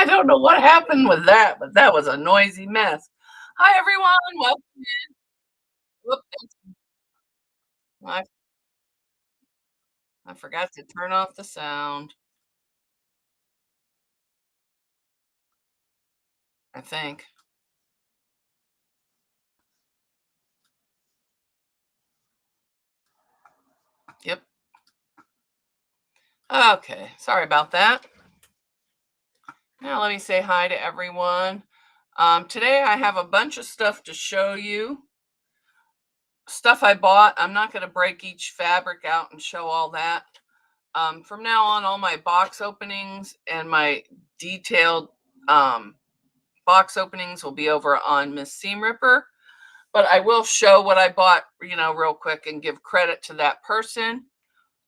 don't know what happened with that, but that was a noisy mess. Hi, everyone. Welcome. Whoop, I, I forgot to turn off the sound, I think. Yep. Okay. Sorry about that. Now, let me say hi to everyone. Today, I have a bunch of stuff to show you. Stuff I bought. I'm not going to break each fabric out and show all that. From now on, all my box openings and my detailed box openings will be over on Miss Seam Ripper. But I will show what I bought, real quick and give credit to that person.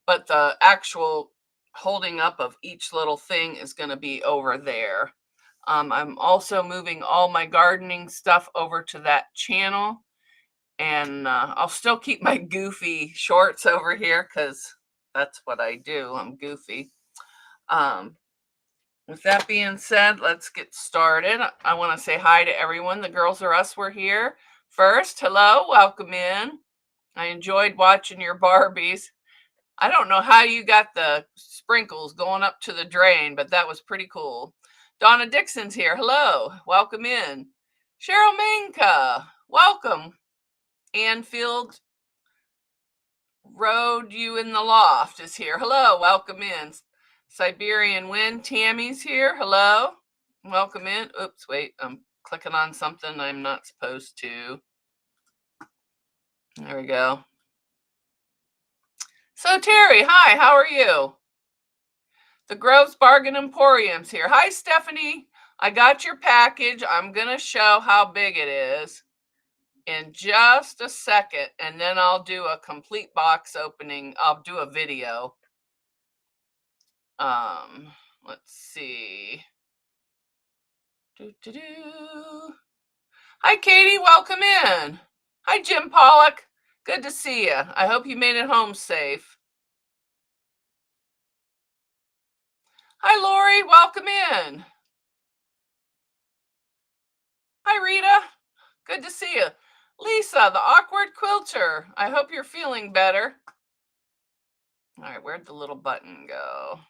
But the actual holding up of each little thing is going to be over there. I'm also moving all my gardening stuff over to that channel. And I'll still keep my goofy shorts over here because that's what I do. I'm goofy. Um, with that being said, let's get started. I want to say hi to everyone. The Girls Are Us were here first. Hello, welcome in. I enjoyed watching your Barbies. I don't know how you got the sprinkles going up to the drain, but that was pretty cool. Donna Dixon's here. Hello, welcome in. Cheryl Minka, welcome. Anfield Road, you in the loft is here. Hello, welcome in. Siberian Wind, Tammy's here. Hello, welcome in. Oops, wait, I'm clicking on something I'm not supposed to. There we go. So Terry, hi, how are you? The Groves Bargain Emporium's here. Hi, Stephanie. I got your package. I'm going to show how big it is in just a second, and then I'll do a complete box opening. I'll do a video. Let's see. Hi, Katie. Welcome in. Hi, Jim Pollock. Good to see you. I hope you made it home safe. Hi, Lori. Welcome in. Hi, Rita. Good to see you. Lisa, the awkward quilter. I hope you're feeling better. All right, where'd the little button go?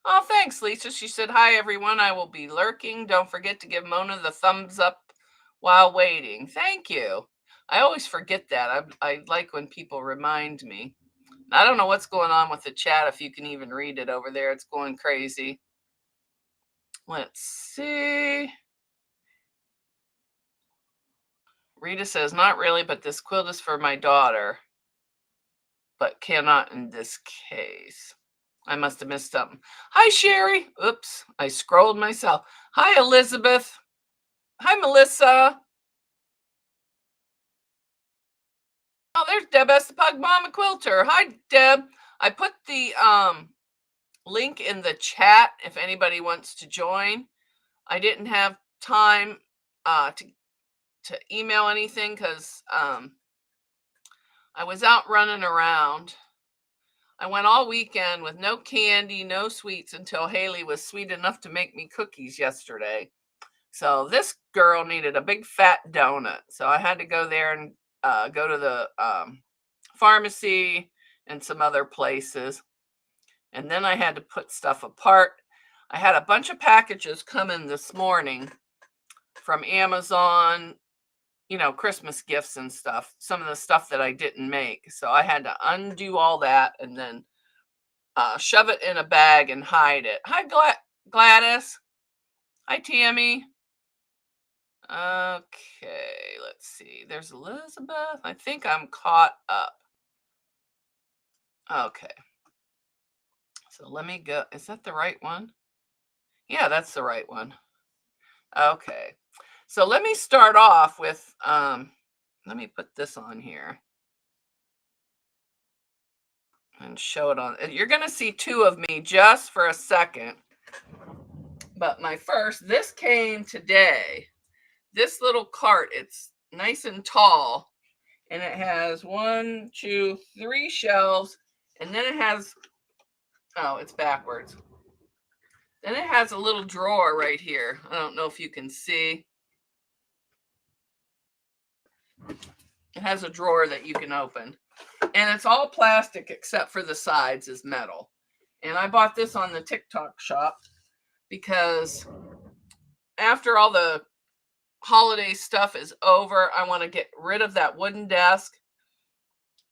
Oh, thanks, Lisa. She said, hi, everyone. I will be lurking. Don't forget to give Mona the thumbs up while waiting. Thank you. I always forget that. I like when people remind me. I don't know what's going on with the chat, if you can even read it over there. It's going crazy. Let's see. Rita says, not really, but this quilt is for my daughter, but cannot in this case. I must have missed something. Hi, Sherry. Oops, I scrolled myself. Hi, Elizabeth. Hi, Melissa. Oh, there's Deb S. the Pug Mama Quilter. Hi, Deb. I put the link in the chat if anybody wants to join. I didn't have time to email anything because I was out running around. I went all weekend with no candy, no sweets until Haley was sweet enough to make me cookies yesterday. So this girl needed a big fat donut. So I had to go there and go to the pharmacy and some other places. And then I had to put stuff apart. I had a bunch of packages come in this morning from Amazon, Christmas gifts and stuff, some of the stuff that I didn't make. So I had to undo all that and then shove it in a bag and hide it. Hi, Gladys. Hi, Tammy. Okay, let's see. There's Elizabeth. I think I'm caught up. Okay. So let me go. Is that the right one? Yeah, that's the right one. Okay. So let me start off with, let me put this on here and show it on. You're going to see two of me just for a second. But this came today. This little cart, it's nice and tall. And it has 1, 2, 3 shelves. And then it has, oh, it's backwards. And it has a little drawer right here. I don't know if you can see. It has a drawer that you can open. And it's all plastic except for the sides is metal. And I bought this on the TikTok shop because after all the holiday stuff is over, I want to get rid of that wooden desk.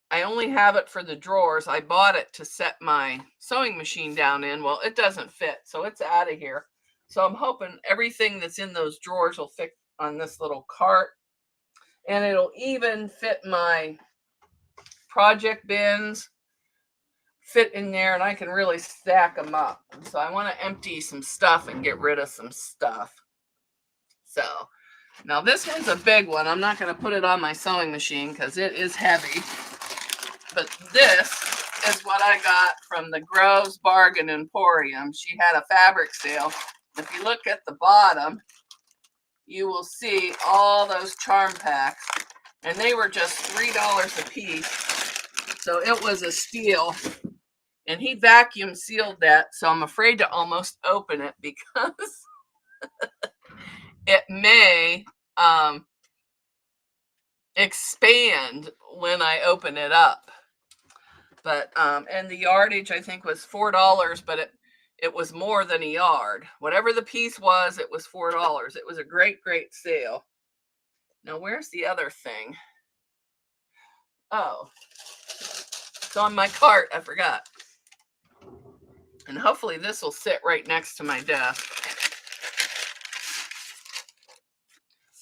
I only have it for the drawers. I bought it to set my sewing machine down in. Well, it doesn't fit, so it's out of here. So I'm hoping everything that's in those drawers will fit on this little cart. And it'll even fit my project bins, fit in there, and I can really stack them up. And so I want to empty some stuff and get rid of some stuff. So now this one's a big one. I'm not going to put it on my sewing machine because it is heavy. But this is what I got from the Groves Bargain Emporium. She had a fabric sale. If you look at the bottom, you will see all those charm packs. And they were just $3 a piece. So it was a steal. And he vacuum sealed that. So I'm afraid to almost open it because it may expand when I open it up. But and the yardage I think was $4, but it was more than a yard. Whatever the piece was, it was $4. It was a great sale. Now where's the other thing? Oh, it's on my cart. I forgot. And hopefully this will sit right next to my desk.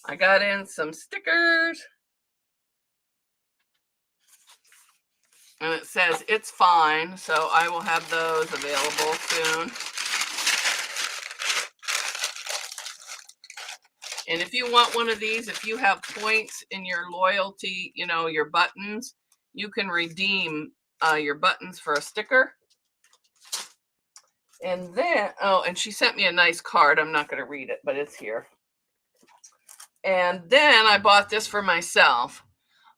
I got in some stickers. And it says it's fine, so I will have those available soon. And if you want one of these, if you have points in your loyalty, you know, your buttons, you can redeem your buttons for a sticker. And then, oh, and she sent me a nice card. I'm not going to read it, but it's here. And then I bought this for myself.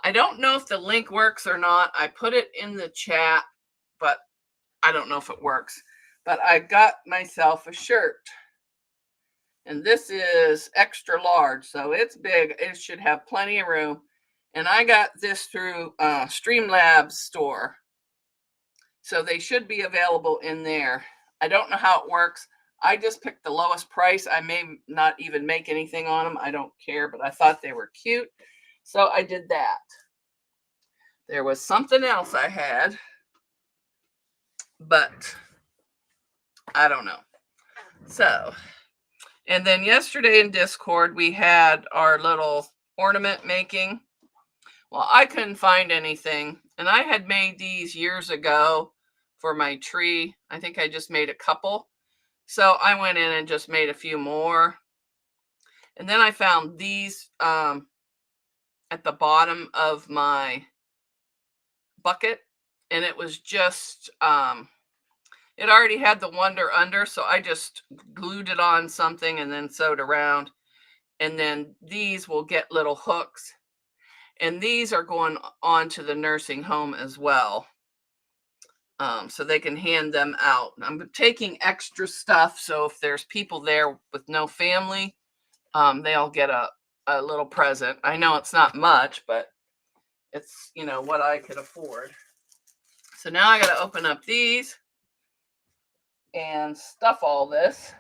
I don't know if the link works or not. I put it in the chat, but I don't know if it works. But I got myself a shirt. And this is extra large, so it's big. It should have plenty of room. And I got this through Streamlabs store. So they should be available in there. I don't know how it works. I just picked the lowest price. I may not even make anything on them. I don't care, but I thought they were cute. So I did that. There was something else I had, but I don't know. So, and then yesterday in Discord, we had our little ornament making. Well, I couldn't find anything. And I had made these years ago for my tree. I think I just made a couple. So I went in and just made a few more. And then I found these at the bottom of my bucket. And it was just, it already had the Wonder Under. So I just glued it on something and then sewed around. And then these will get little hooks. And these are going on to the nursing home as well. So they can hand them out. I'm taking extra stuff. So if there's people there with no family, they'll get a little present. I know it's not much, but it's, you know, what I could afford. So now I got to open up these and stuff all this.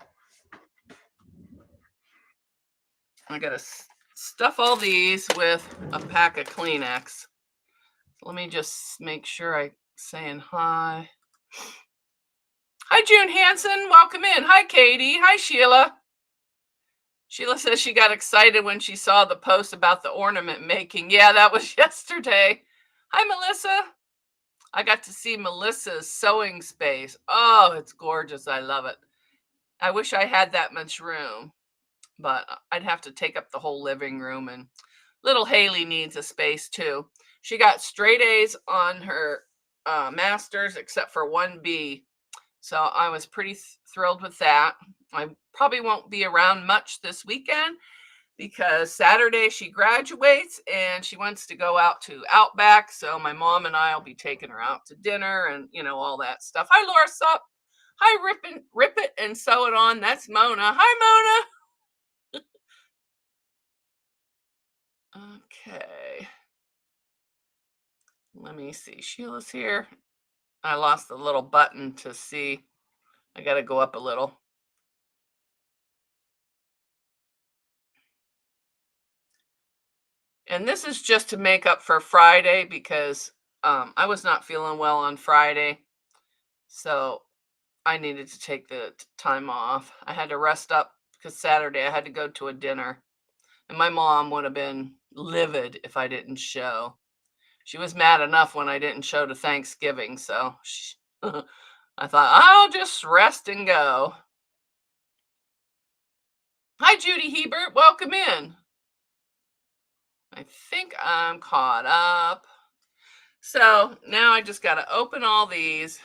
I got to stuff all these with a pack of Kleenex. So let me just make sure I'm saying hi. Hi, June Hansen. Welcome in. Hi, Katie. Hi, Sheila. Sheila says she got excited when she saw the post about the ornament making. Yeah, that was yesterday. Hi, Melissa. I got to see Melissa's sewing space. Oh, it's gorgeous. I love it. I wish I had that much room, but I'd have to take up the whole living room, and little Haley needs a space too. She got straight A's on her master's except for 1B. So I was pretty thrilled with that. I probably won't be around much this weekend because Saturday she graduates and she wants to go out to Outback. So my mom and I will be taking her out to dinner and, you know, all that stuff. Hi, Laura Sup. Hi, Rip It and Sew It On. That's Mona. Hi, Mona. Okay. Let me see. Sheila's here. I lost the little button to see. I got to go up a little. And this is just to make up for Friday because I was not feeling well on Friday. So I needed to take the time off. I had to rest up because Saturday I had to go to a dinner. And my mom would have been livid if I didn't show. She was mad enough when I didn't show to Thanksgiving. So I thought, I'll just rest and go. Hi, Judy Hebert. Welcome in. I think I'm caught up. So now I just got to open all these.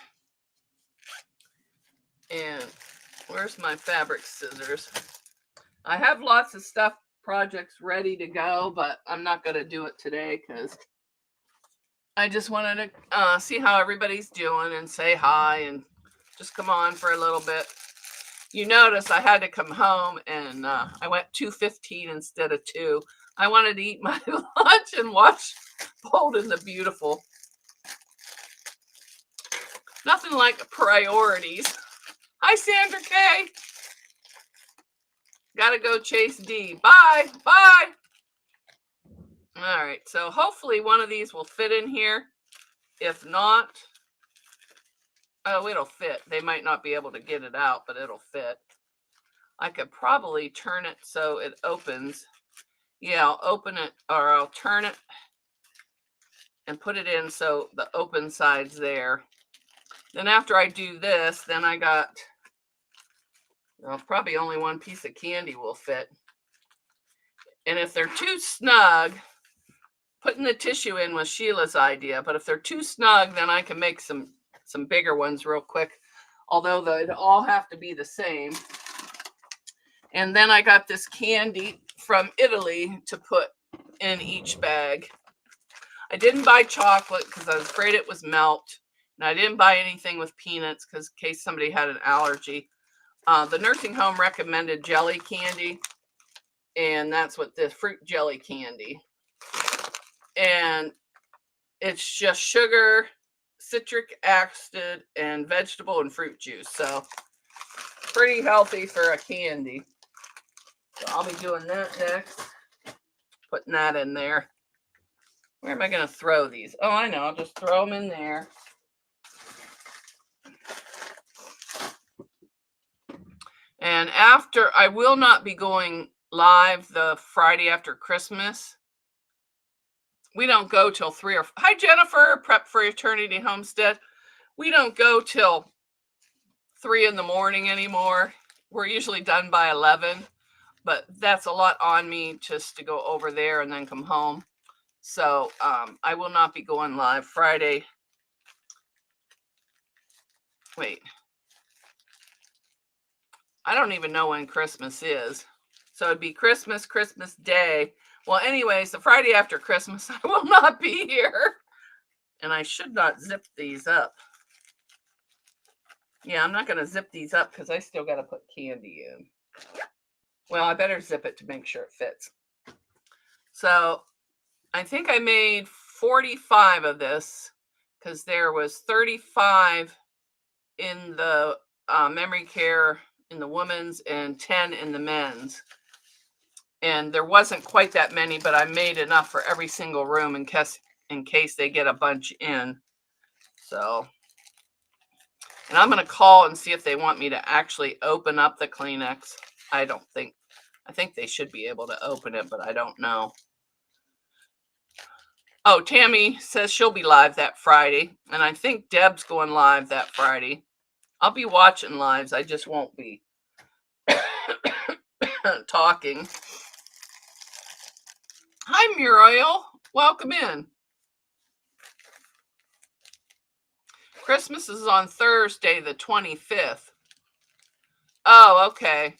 And where's my fabric scissors? I have lots of stuff, projects ready to go, but I'm not going to do it today because I just wanted to see how everybody's doing and say hi and just come on for a little bit. You notice I had to come home and I went 2:15 instead of 2. I wanted to eat my lunch and watch Bold and the Beautiful. Nothing like priorities. Hi, Sandra K. Gotta go chase D. Bye. Bye. All right. So hopefully one of these will fit in here. If not, oh, it'll fit. They might not be able to get it out, but it'll fit. I could probably turn it so it opens. Yeah, I'll open it or I'll turn it and put it in so the open side's there. Then after I do this, then I got, well, probably only one piece of candy will fit. And if they're too snug, putting the tissue in was Sheila's idea, but if they're too snug, then I can make some bigger ones real quick, although they'd all have to be the same. And then I got this candy from Italy to put in each bag. I didn't buy chocolate because I was afraid it was melt. And I didn't buy anything with peanuts because in case somebody had an allergy. The nursing home recommended jelly candy. And that's what the fruit jelly candy. And it's just sugar, citric acid, and vegetable and fruit juice. So pretty healthy for a candy. So I'll be doing that next. Putting that in there. Where am I going to throw these? Oh, I know. I'll just throw them in there. And after, I will not be going live the Friday after Christmas. We don't go till 3 or... Hi, Jennifer. Prep for Eternity Homestead. We don't go till 3 in the morning anymore. We're usually done by 11. But that's a lot on me just to go over there and then come home. So I will not be going live Friday. Wait. I don't even know when Christmas is. So it'd be Christmas Day. Well, anyways, the Friday after Christmas, I will not be here. And I should not zip these up. Yeah, I'm not going to zip these up because I still got to put candy in. Well, I better zip it to make sure it fits. So I think I made 45 of this because there was 35 in the memory care in the women's and 10 in the men's. And there wasn't quite that many, but I made enough for every single room in case they get a bunch in. So, and I'm going to call and see if they want me to actually open up the Kleenex. I think they should be able to open it, but I don't know. Oh, Tammy says she'll be live that Friday. And I think Deb's going live that Friday. I'll be watching lives. I just won't be talking. Hi, Muriel. Welcome in. Christmas is on Thursday, the 25th. Oh, okay.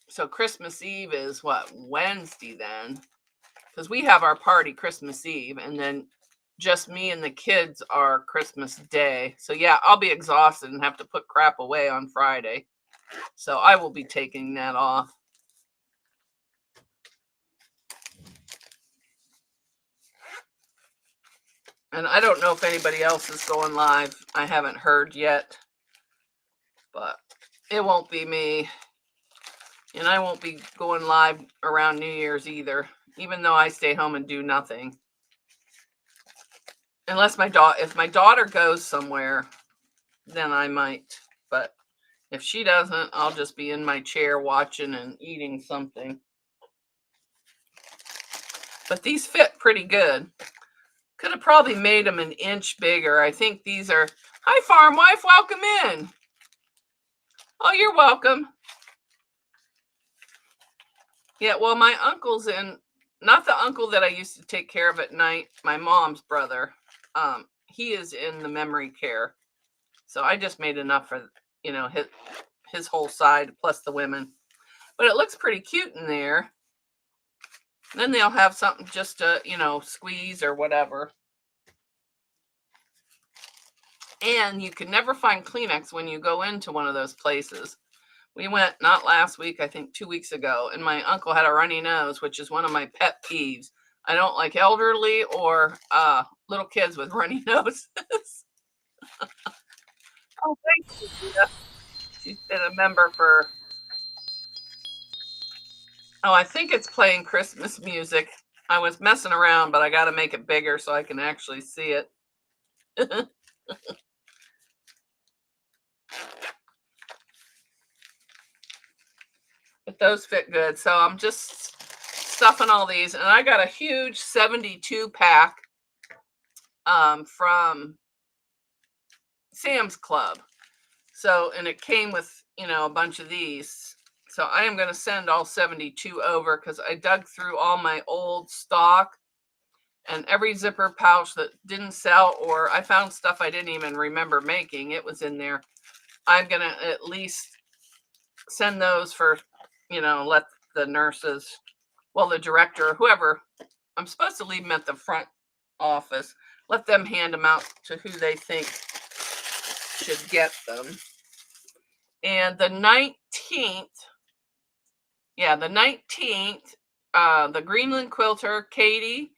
So Christmas Eve is what? Wednesday then? Because we have our party Christmas Eve. And then just me and the kids are Christmas Day. So yeah, I'll be exhausted and have to put crap away on Friday. So I will be taking that off. And I don't know if anybody else is going live. I haven't heard yet. But it won't be me. And I won't be going live around New Year's either, even though I stay home and do nothing. Unless if my daughter goes somewhere, then I might. But if she doesn't, I'll just be in my chair watching and eating something. But these fit pretty good. Could have probably made them an inch bigger. I think these are... Hi, Farm Wife. Welcome in. Oh, you're welcome. Yeah, well, my uncle's in... Not the uncle that I used to take care of at night. My mom's brother. He is in the memory care. So I just made enough for, his whole side plus the women. But it looks pretty cute in there. Then they'll have something just to, squeeze or whatever. And you can never find Kleenex when you go into one of those places. We went, not last week, I think 2 weeks ago, and my uncle had a runny nose, which is one of my pet peeves. I don't like elderly or little kids with runny noses. Oh, thank you, Rita. She's been a member for... Oh, I think it's playing Christmas music. I was messing around, but I got to make it bigger so I can actually see it. But those fit good. So I'm just stuffing all these. And I got a huge 72 pack from Sam's Club. So, and it came with, a bunch of these. So I am going to send all 72 over because I dug through all my old stock and every zipper pouch that didn't sell, or I found stuff I didn't even remember making. It was in there. I'm going to at least send those for, let the nurses, well, the director, whoever, I'm supposed to leave them at the front office, let them hand them out to who they think should get them. And the 19th, the Greenland Quilter, Katie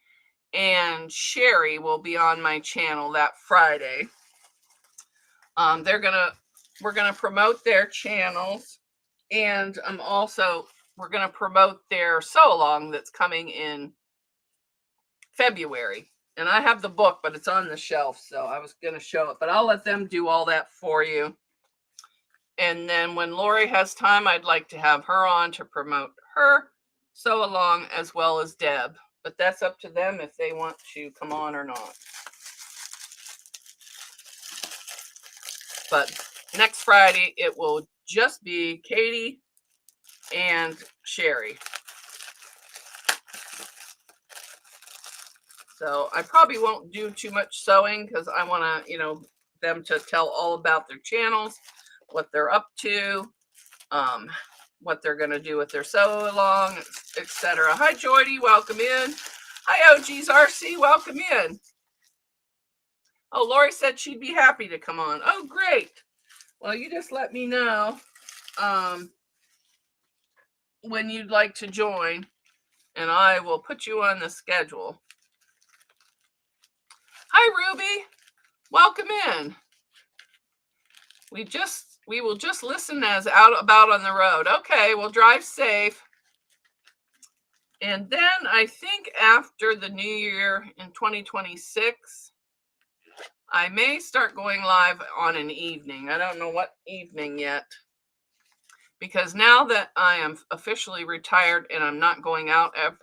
and Sherry will be on my channel that Friday. We're gonna promote their channels, and we're gonna promote their sew along that's coming in February. And I have the book, but it's on the shelf, so I was gonna show it, but I'll let them do all that for you. And then when Lori has time, I'd like to have her on to promote her sew along as well as Deb. But that's up to them if they want to come on or not. But next Friday, it will just be Katie and Sherry. So I probably won't do too much sewing because I want to, them to tell all about their channels, what they're up to, what they're going to do with their sew along, etc. Hi, Jordy. Welcome in. Hi, OG's RC. Welcome in. Oh, Lori said she'd be happy to come on. Oh, great. Well, you just let me know when you'd like to join, and I will put you on the schedule. Hi, Ruby. Welcome in. We will just listen as out about on the road. Okay, well, drive safe. And then I think after the new year in 2026, I may start going live on an evening. I don't know what evening yet. Because now that I am officially retired and I'm not going out a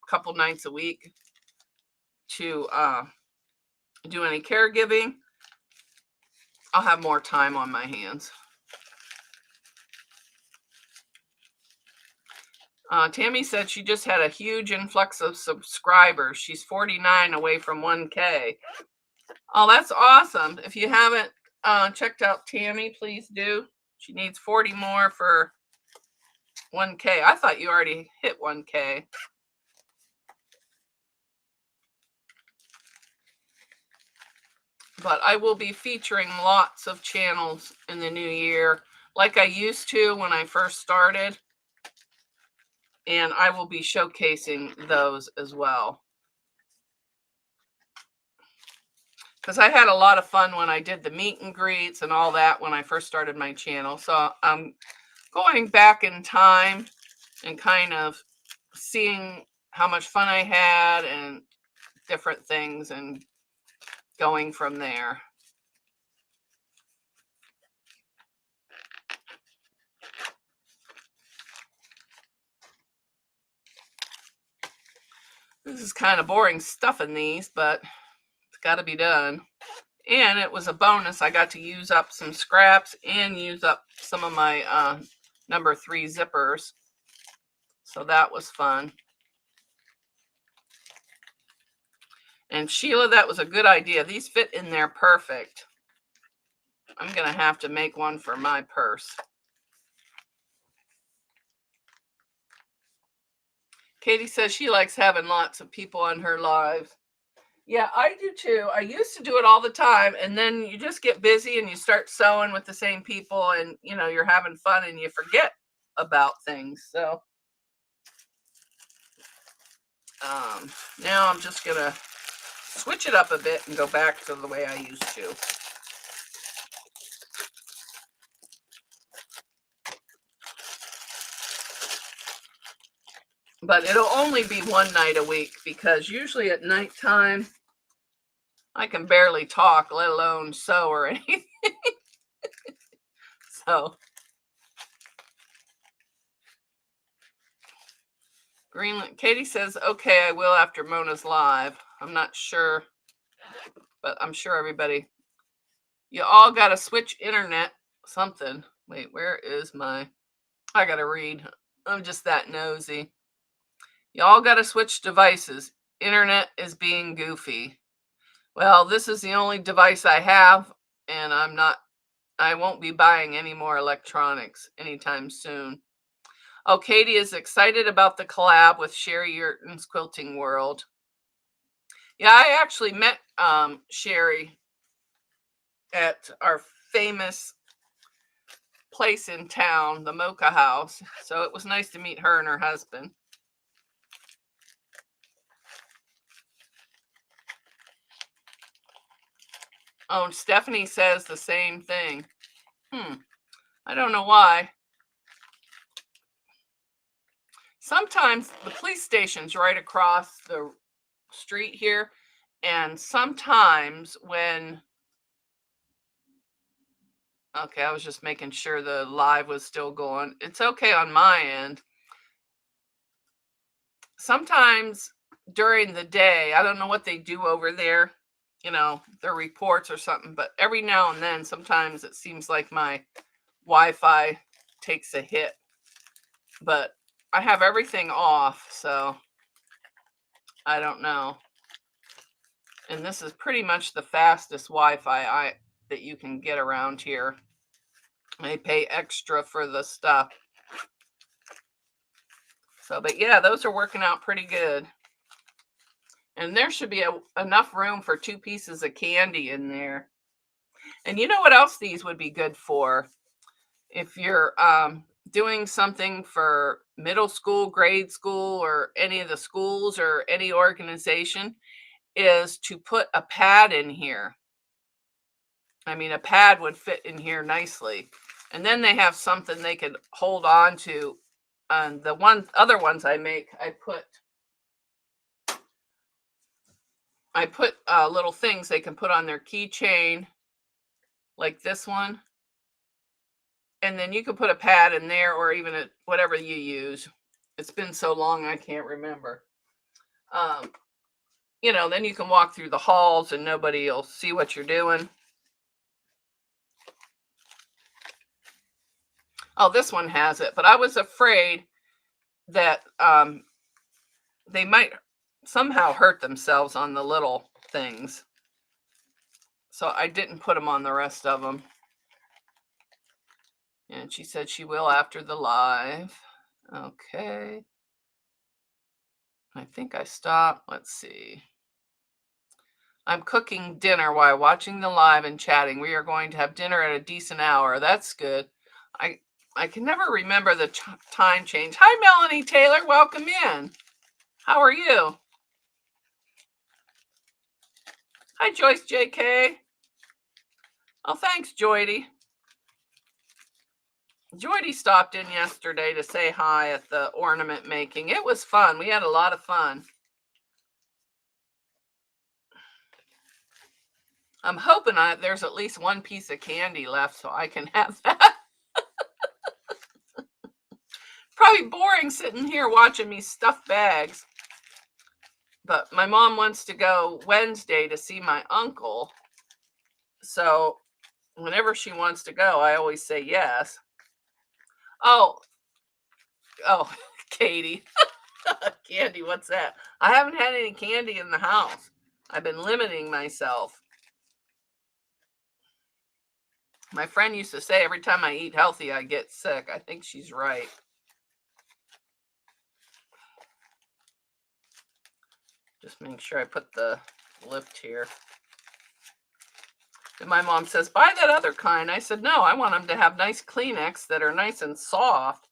couple nights a week to do any caregiving, I'll have more time on my hands. Tammy said she just had a huge influx of subscribers. She's 49 away from 1K. Oh, that's awesome. If you haven't checked out Tammy, please do. She needs 40 more for 1K. I thought you already hit 1K. But I will be featuring lots of channels in the new year, like I used to when I first started. And I will be showcasing those as well. Because I had a lot of fun when I did the meet and greets and all that when I first started my channel. So I'm going back in time and kind of seeing how much fun I had and different things and going from there. This is kind of boring stuff in these, but it's got to be done. And it was a bonus. I got to use up some scraps and use up some of my number 3 zippers. So that was fun. And Sheila, that was a good idea. These fit in there perfect. I'm going to have to make one for my purse. Katie says she likes having lots of people on her live. Yeah, I do too. I used to do it all the time, and then you just get busy and you start sewing with the same people, and you know, you're having fun and you forget about things. So now I'm just gonna switch it up a bit and go back to the way I used to. But it'll only be one night a week, because usually at nighttime I can barely talk, let alone sew or anything. So Greenland, Katie says, okay, I will after Mona's live. I'm not sure, but I'm sure everybody, you all got to switch internet something. Wait, where is my, I got to read. I'm just that nosy. Y'all got to switch devices. Internet is being goofy. Well, this is the only device I have, and I won't be buying any more electronics anytime soon. Oh, Katie is excited about the collab with Sherry Yurton's Quilting World. Yeah, I actually met Sherry at our famous place in town, the Mocha House. So it was nice to meet her and her husband. Oh, and Stephanie says the same thing. I don't know why. Sometimes the police station's right across the street here, and sometimes when, okay, I was just making sure the live was still going. It's okay on my end. Sometimes during the day, I don't know what they do over there, you know, their reports or something, but every now and then, sometimes it seems like my Wi-Fi takes a hit. But I have everything off, so I don't know. And this is pretty much the fastest Wi-Fi that you can get around here. They pay extra for the stuff. So, but yeah, those are working out pretty good. And there should be enough room for 2 pieces of candy in there. And you know what else these would be good for? If you're doing something for middle school, grade school, or any of the schools or any organization, is to put a pad in here. I mean, a pad would fit in here nicely. And then they have something they could hold on to. And the other ones I make, I put little things they can put on their keychain, like this one. And then you could put a pad in there, or even whatever you use. It's been so long I can't remember. You know, then you can walk through the halls and nobody will see what you're doing. Oh, this one has it, but I was afraid that they might somehow hurt themselves on the little things. So I didn't put them on the rest of them. And she said she will after the live. Okay. I think I stopped. Let's see. I'm cooking dinner while watching the live and chatting. We are going to have dinner at a decent hour. That's good. I can never remember the time change. Hi, Melanie Taylor. Welcome in. How are you? Hi, Joyce JK. Oh, thanks, Joydy. Joydy stopped in yesterday to say hi at the ornament making. It was fun. We had a lot of fun. I'm hoping there's at least one piece of candy left so I can have that. Probably boring sitting here watching me stuff bags. But my mom wants to go Wednesday to see my uncle. So whenever she wants to go, I always say yes. Oh, Katie. Candy, what's that? I haven't had any candy in the house. I've been limiting myself. My friend used to say every time I eat healthy, I get sick. I think she's right. Just make sure I put the lift here. And my mom says, buy that other kind. I said, no, I want them to have nice Kleenex that are nice and soft.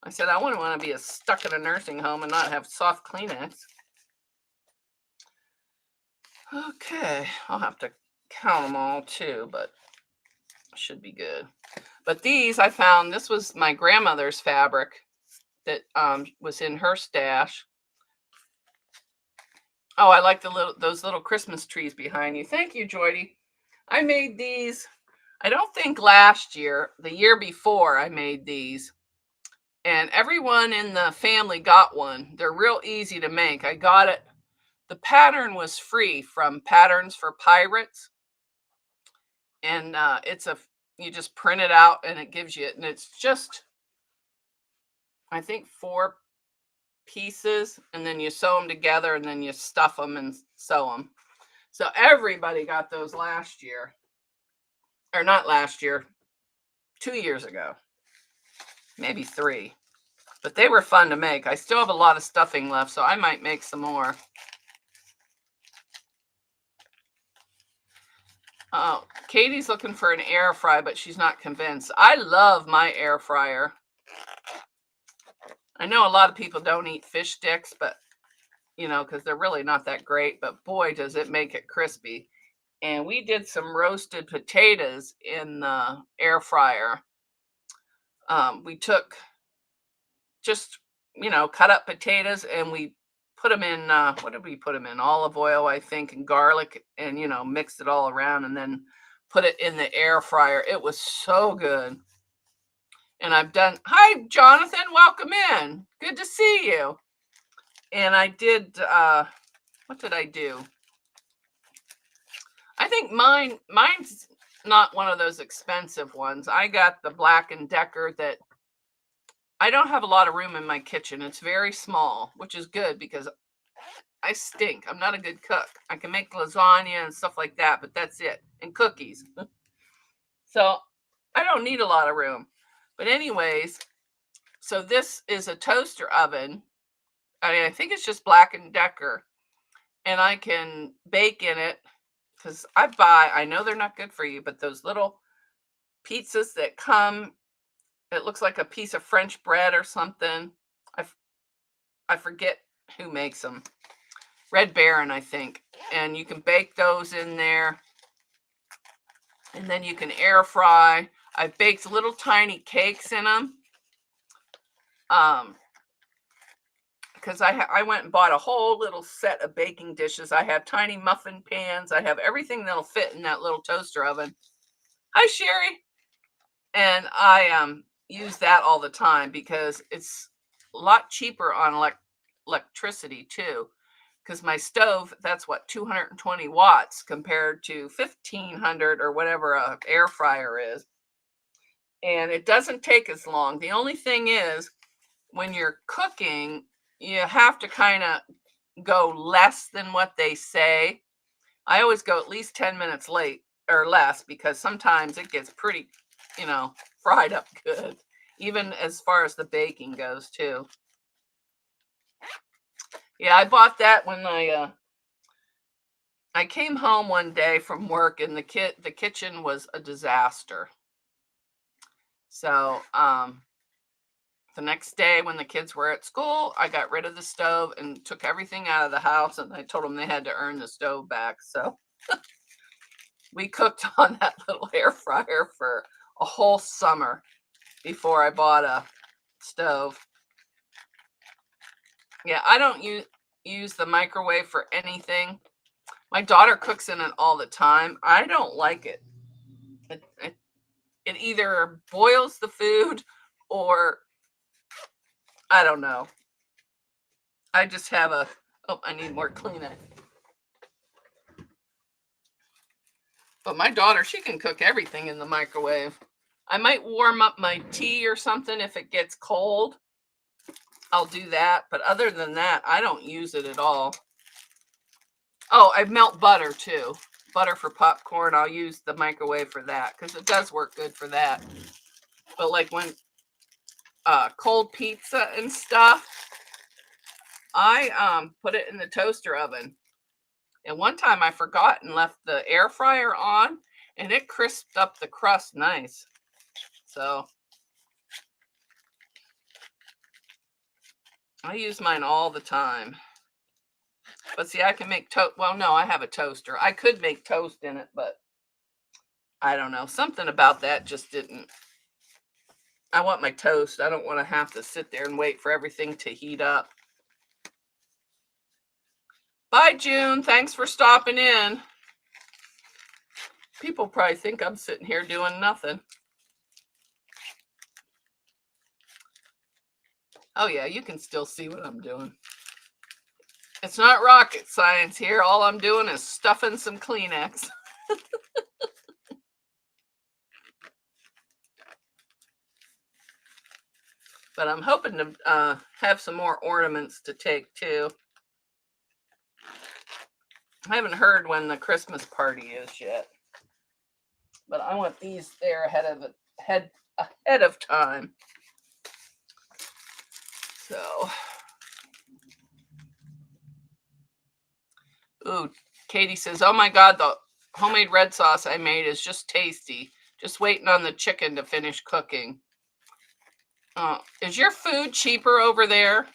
I said, I wouldn't want to be stuck in a nursing home and not have soft Kleenex. Okay, I'll have to count them all too, but should be good. But these I found, this was my grandmother's fabric that was in her stash. Oh, I like those little Christmas trees behind you. Thank you, Joydy. I made these, I don't think last year, the year before I made these. And everyone in the family got one. They're real easy to make. I got it. The pattern was free from Patterns for Pirates. And you just print it out and it gives you it. And it's just, I think 4 pieces, and then you sew them together and then you stuff them and sew them. So everybody got those last year, or not last year, 2 years ago, maybe 3, but they were fun to make. I still have a lot of stuffing left, so I might make some more. Oh, Katie's looking for an air fry, but she's not convinced. I love my air fryer. I know a lot of people don't eat fish sticks, but because they're really not that great, but boy, does it make it crispy. And we did some roasted potatoes in the air fryer. We took just, cut up potatoes and we put them in, what did we put them in? Olive oil, I think, and garlic, and, mixed it all around and then put it in the air fryer. It was so good. And hi, Jonathan, welcome in. Good to see you. And I did, what did I do? I think mine's not one of those expensive ones. I got the Black & Decker that I don't have a lot of room in my kitchen. It's very small, which is good because I stink. I'm not a good cook. I can make lasagna and stuff like that, but that's it. And cookies. So I don't need a lot of room. But anyways, so this is a toaster oven. I think it's just Black & Decker. And I can bake in it because I know they're not good for you, but those little pizzas that come, it looks like a piece of French bread or something. I forget who makes them. Red Baron, I think. And you can bake those in there. And then you can air fry. I've baked little tiny cakes in them. Because I went and bought a whole little set of baking dishes. I have tiny muffin pans. I have everything that'll fit in that little toaster oven. Hi, Sherry. And I use that all the time because it's a lot cheaper on electricity too. Because my stove, that's what, 220 watts compared to 1500 or whatever a air fryer is. And it doesn't take as long. The only thing is, when you're cooking, you have to kind of go less than what they say. I always go at least 10 minutes late or less because sometimes it gets pretty, fried up good, even as far as the baking goes too. Yeah, I bought that when I came home one day from work and the kitchen was a disaster. So, the next day when the kids were at school, I got rid of the stove and took everything out of the house, and I told them they had to earn the stove back. So we cooked on that little air fryer for a whole summer before I bought a stove. Yeah, I don't use the microwave for anything. My daughter cooks in it all the time. I don't like it. It either boils the food or I don't know. I just have a, oh, I need more Kleenex. But my daughter, she can cook everything in the microwave. I might warm up my tea or something if it gets cold. I'll do that. But other than that, I don't use it at all. Oh, I melt butter too. Butter for popcorn. I'll use the microwave for that because it does work good for that. But like when cold pizza and stuff, I put it in the toaster oven. And one time I forgot and left the air fryer on, and it crisped up the crust nice. So I use mine all the time. But see, I can make toast. Well, no, I have a toaster. I could make toast in it, but I don't know. Something about that just didn't. I want my toast. I don't want to have to sit there and wait for everything to heat up. Bye, June. Thanks for stopping in. People probably think I'm sitting here doing nothing. Oh, yeah, you can still see what I'm doing. It's not rocket science here. All I'm doing is stuffing some Kleenex. But I'm hoping to have some more ornaments to take too. I haven't heard when the Christmas party is yet. But I want these there ahead of time. So, ooh, Katie says, "Oh my God, the homemade red sauce I made is just tasty. Just waiting on the chicken to finish cooking." Is your food cheaper over there?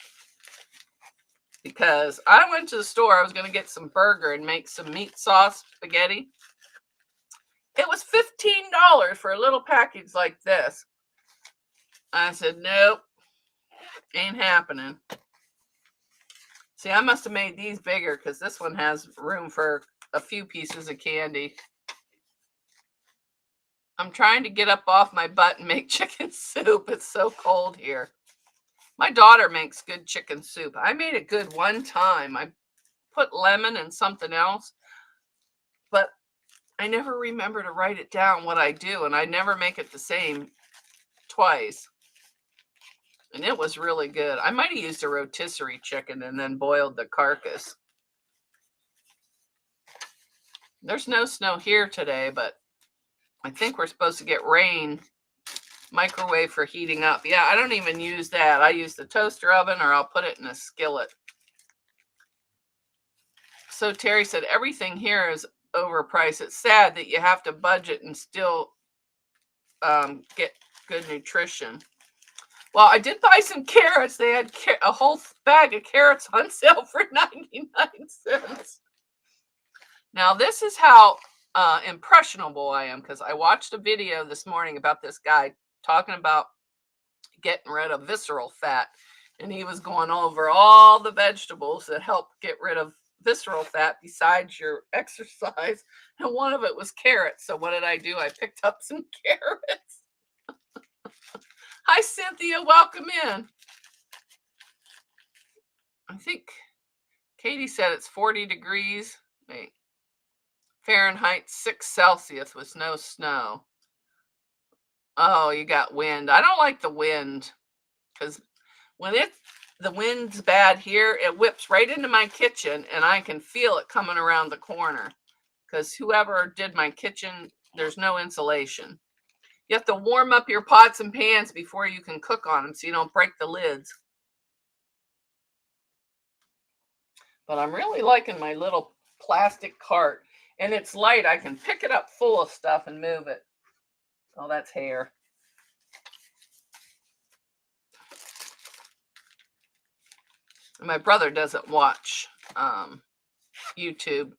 Because I went to the store. I was going to get some burger and make some meat sauce spaghetti. It was $15 for a little package like this. I said, nope, ain't happening. See, I must have made these bigger because this one has room for a few pieces of candy. I'm trying to get up off my butt and make chicken soup. It's so cold here. My daughter makes good chicken soup. I made it good one time. I put lemon and something else, but I never remember to write it down what I do, and I never make it the same twice. And it was really good. I might have used a rotisserie chicken and then boiled the carcass. There's no snow here today, but I think we're supposed to get rain. Microwave for heating up. Yeah, I don't even use that. I use the toaster oven, or I'll put it in a skillet. So Terry said, everything here is overpriced. It's sad that you have to budget and still get good nutrition. Well, I did buy some carrots. They had a whole bag of carrots on sale for 99 cents. Now, this is how impressionable I am, because I watched a video this morning about this guy talking about getting rid of visceral fat. And he was going over all the vegetables that help get rid of visceral fat besides your exercise. And one of it was carrots. So what did I do? I picked up some carrots. Hi, Cynthia. Welcome in. I think Katie said it's 40 degrees. Wait. Fahrenheit, 6 Celsius with no snow. Oh, you got wind. I don't like the wind because when the wind's bad here, it whips right into my kitchen and I can feel it coming around the corner because whoever did my kitchen, there's no insulation. You have to warm up your pots and pans before you can cook on them so you don't break the lids. But I'm really liking my little plastic cart, and it's light. I can pick it up full of stuff and move it. Oh, that's hair. My brother doesn't watch YouTube,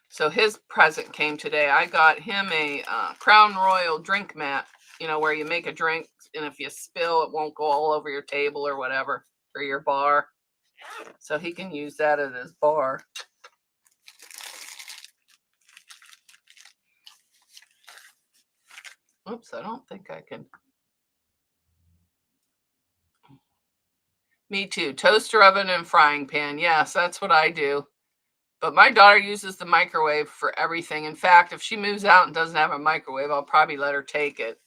so his present came today. I got him a Crown Royal drink mat, where you make a drink, and if you spill, it won't go all over your table or whatever, or your bar. So he can use that at his bar. Oops, I don't think I can. Me too. Toaster oven and frying pan. Yes, that's what I do. But my daughter uses the microwave for everything. In fact, if she moves out and doesn't have a microwave, I'll probably let her take it,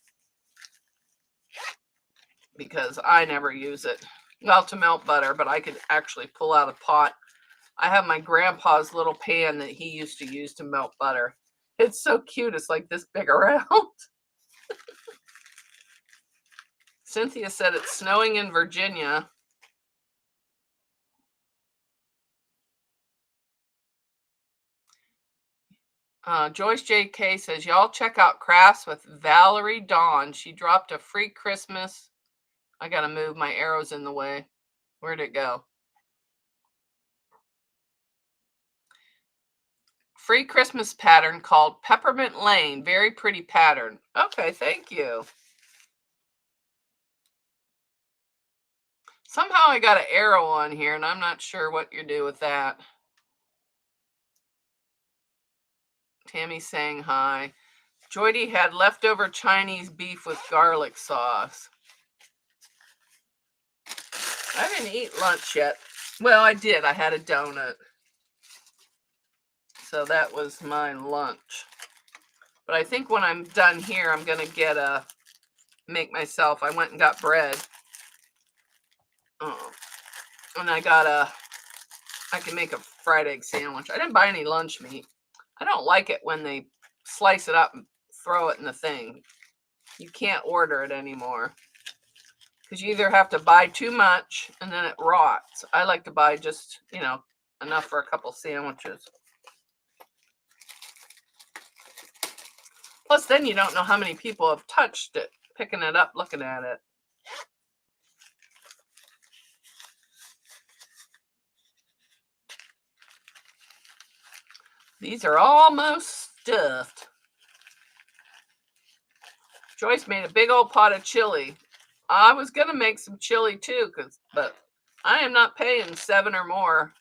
because I never use it. Well, to melt butter, but I could actually pull out a pot. I have my grandpa's little pan that he used to use to melt butter. It's so cute. It's like this big around. Cynthia said it's snowing in Virginia. Joyce J.K. says, y'all check out Crafts with Valerie Dawn. She dropped a free Christmas. I got to move. My arrow's in the way. Where'd it go? Free Christmas pattern called Peppermint Lane. Very pretty pattern. Okay, thank you. Somehow I got an arrow on here, and I'm not sure what you do with that. Tammy's saying hi. Joydy had leftover Chinese beef with garlic sauce. I didn't eat lunch yet. Well, I did. I had a donut. So that was my lunch. But I think when I'm done here, I'm going to make myself, I went and got bread. And I can make a fried egg sandwich. I didn't buy any lunch meat. I don't like it when they slice it up and throw it in the thing. You can't order it anymore, because you either have to buy too much and then it rots. I like to buy just, enough for a couple sandwiches. Plus, then you don't know how many people have touched it, picking it up, looking at it. These are almost stuffed. Joyce made a big old pot of chili. I was going to make some chili too, but I am not paying $7 or more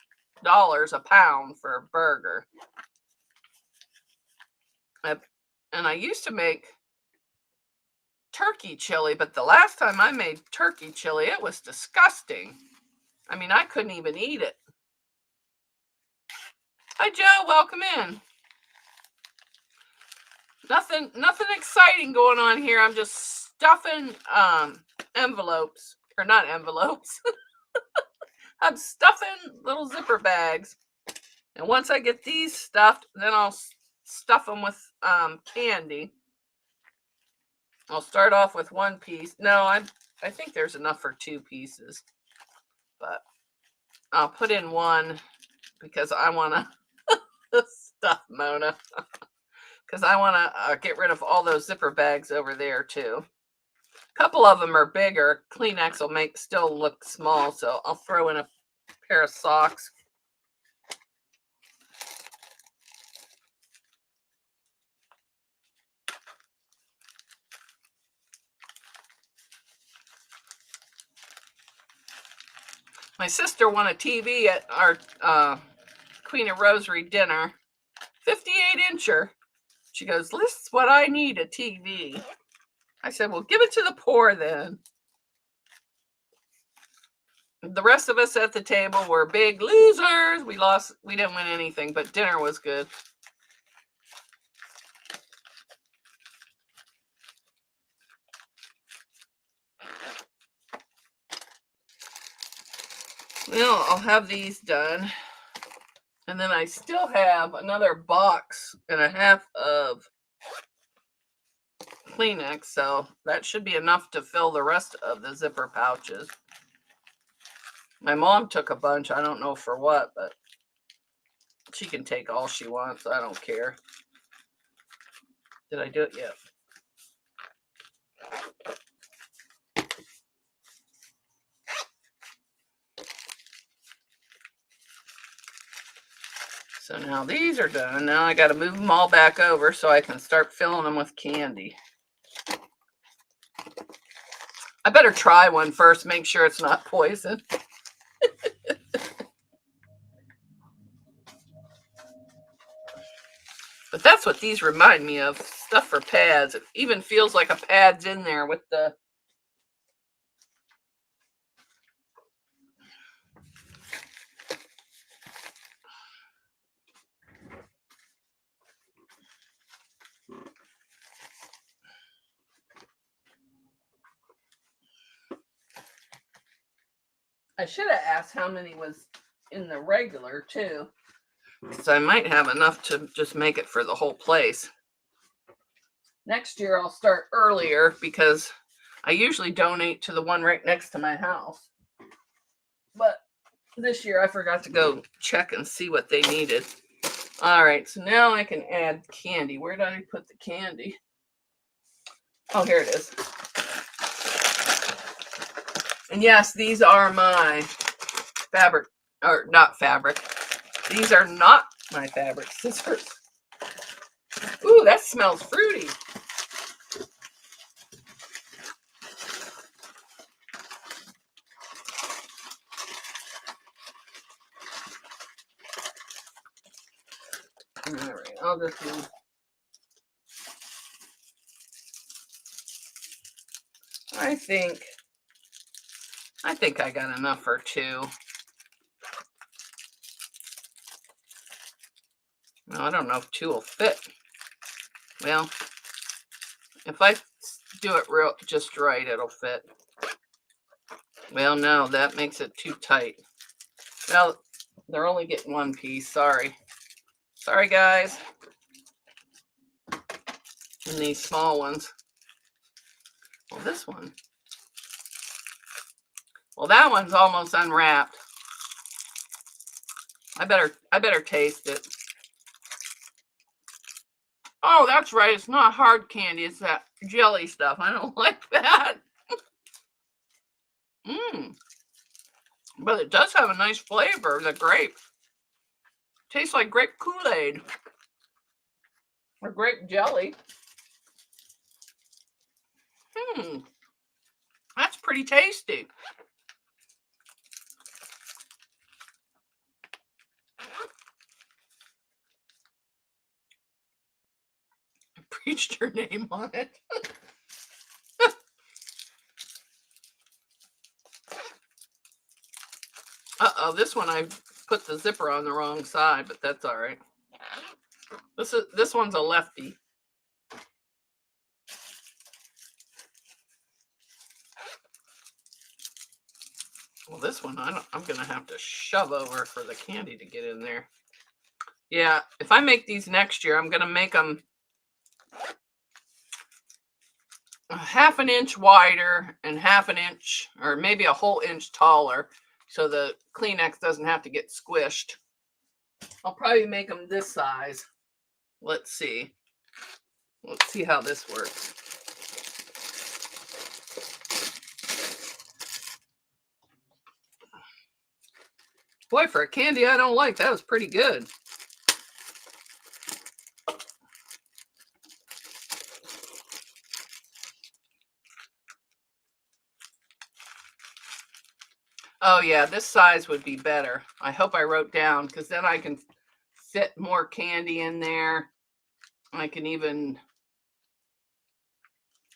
a pound for a burger. And I used to make turkey chili, but the last time I made turkey chili, it was disgusting. I mean, I couldn't even eat it. Hi, Joe. Welcome in. Nothing exciting going on here. I'm just stuffing envelopes, or not envelopes. I'm stuffing little zipper bags. And once I get these stuffed, then I'll stuff them with candy. I'll start off with one piece. No, I think there's enough for 2 pieces. But I'll put in one because I want to stuff Mona. Because I want to get rid of all those zipper bags over there too. A couple of them are bigger. Kleenex will still look small, so I'll throw in a pair of socks. My sister won a TV at our Queen of Rosary dinner. 58-incher. She goes, this is what I need, a TV. I said, well, give it to the poor then. The rest of us at the table were big losers. We didn't win anything, but dinner was good. Well, I'll have these done. And then I still have another box and a half of Kleenex, so that should be enough to fill the rest of the zipper pouches. My mom took a bunch. I don't know for what, but She can take all she wants. I don't care. Did I do it yet? So now these are done. Now I got to move them all back over so I can start filling them with candy. I better try one first, make sure it's not poison. But that's what these remind me of, stuff for pads. It even feels like a pad's in there with the... I should have asked how many was in the regular too, because I might have enough to just make it for the whole place. Next year I'll start earlier because I usually donate to the one right next to my house. But this year I forgot to go check and see what they needed. All right, so now I can add candy. Where did I put the candy? Oh, here it is. And yes, these are my fabric, or not fabric. These are not my fabric scissors. Ooh, that smells fruity. All right, I'll just do... I think I got enough for two. Well, I don't know if two will fit. Well, if I do it just right, it'll fit. Well, no, that makes it too tight. Well, they're only getting one piece. Sorry. Sorry, guys. And these small ones. Well, this one. Well, that one's almost unwrapped. I better taste it. Oh, that's right. It's not hard candy. It's that jelly stuff. I don't like that. But it does have a nice flavor, the grape. Tastes like grape Kool-Aid. Or grape jelly. That's pretty tasty. I preached your name on it. Uh-oh, this one I put the zipper on the wrong side, but that's all right. This one's a lefty. Well, this one I'm gonna have to shove over for the candy to get in there. Yeah, if I make these next year, I'm gonna make them a half an inch wider and half an inch, or maybe a whole inch taller, so the Kleenex doesn't have to get squished. I'll probably make them this size. Let's see. Let's see how this works. Boy, for a candy I don't like, that was pretty good. Oh yeah, this size would be better. I hope I wrote down, because then I can fit more candy in there. I can even,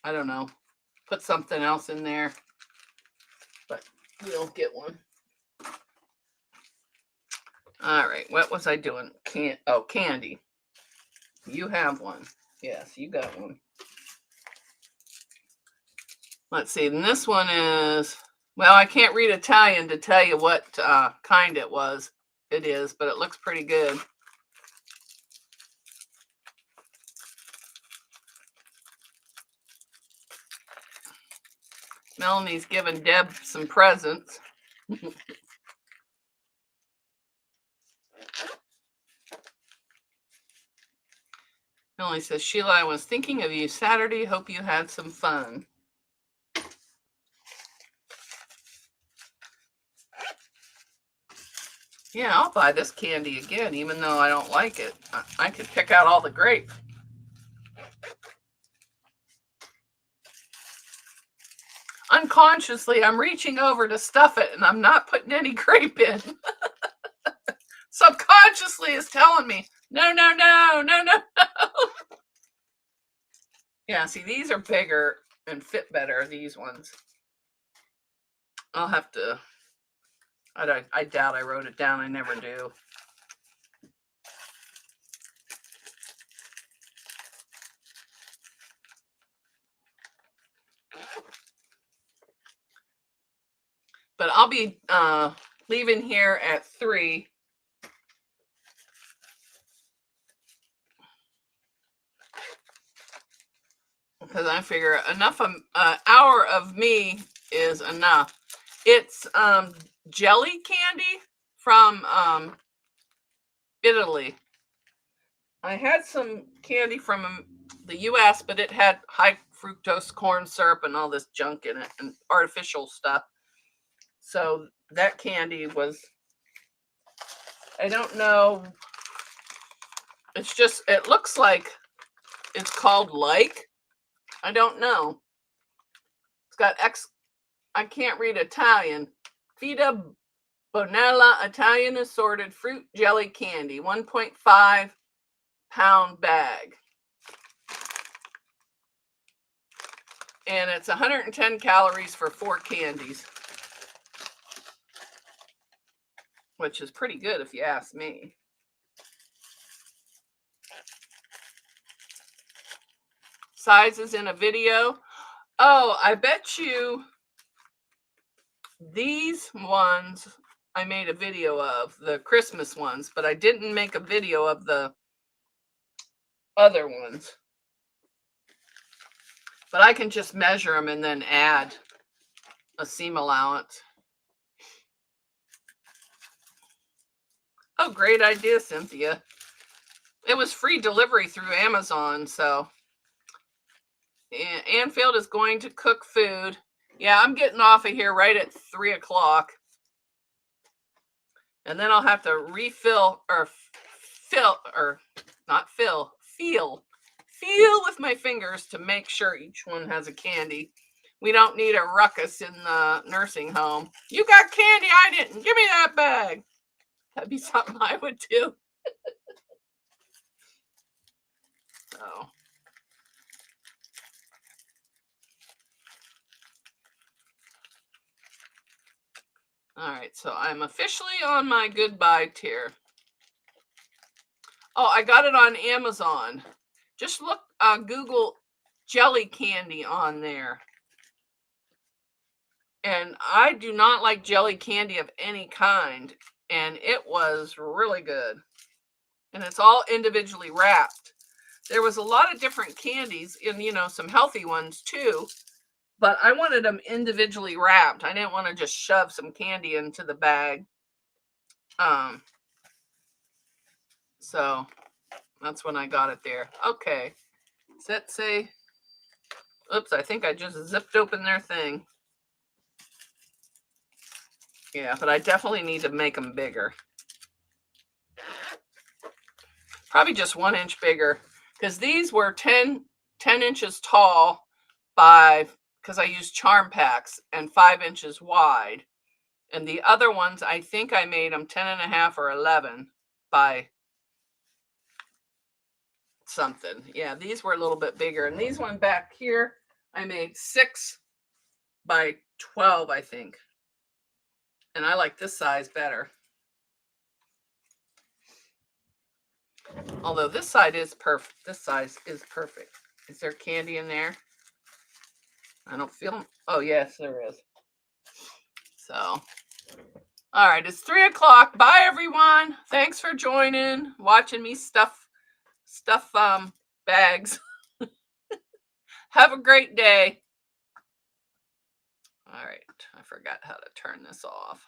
I don't know, put something else in there. But we'll get one. All right, what was I doing? Candy. You have one. Yes, you got one. Let's see, and this one is, well, I can't read Italian to tell you what kind it is, but it looks pretty good. Melanie's giving Deb some presents. Melanie says, Sheila, I was thinking of you Saturday. Hope you had some fun. Yeah, I'll buy this candy again, even though I don't like it. I could pick out all the grape. Unconsciously, I'm reaching over to stuff it, and I'm not putting any grape in. Subconsciously is telling me, no, no, no, no, no, no. Yeah, see, these are bigger and fit better, these ones. I'll have to, I doubt I wrote it down. I never do. But I'll be leaving here at 3. Because I figure enough hour of me is enough. It's jelly candy from Italy. I had some candy from the US, but it had high fructose corn syrup and all this junk in it and artificial stuff. So that candy was, I don't know. It's just, it looks like it's called like. I don't know. It's got I can't read Italian. Fida Bonella Italian assorted fruit jelly candy, 1.5 pound bag. And it's 110 calories for 4 candies, which is pretty good if you ask me. Sizes in a video. Oh, I bet you these ones I made a video of, the Christmas ones, but I didn't make a video of the other ones. But I can just measure them and then add a seam allowance. Oh, great idea, Cynthia. It was free delivery through Amazon, so. Anfield is going to cook food. Yeah, I'm getting off of here right at 3 o'clock. And then I'll have to refill or feel with my fingers to make sure each one has a candy. We don't need a ruckus in the nursing home. You got candy, I didn't. Give me that bag. That'd be something I would do. So. All right, so I'm officially on my goodbye tier. Oh, I got it on Amazon. Just look, Google jelly candy on there. And I do not like jelly candy of any kind. And it was really good. And it's all individually wrapped. There was a lot of different candies and, some healthy ones too. But I wanted them individually wrapped. I didn't want to just shove some candy into the bag. So that's when I got it there. Okay. Does that say? Oops, I think I just zipped open their thing. Yeah, but I definitely need to make them bigger. Probably just 1 inch bigger. Because these were 10 inches tall by, because I used charm packs, and 5 inches wide. And the other ones, I think I made them 10.5 or 11 by something. Yeah, these were a little bit bigger. And these one back here, I made 6 by 12, I think. And I like this size better. Although this side is perfect. This size is perfect. Is there candy in there? I don't feel. Oh, yes, there is. So, all right, it's 3 o'clock. Bye, everyone. Thanks for joining, watching me stuff bags. Have a great day. All right, I forgot how to turn this off.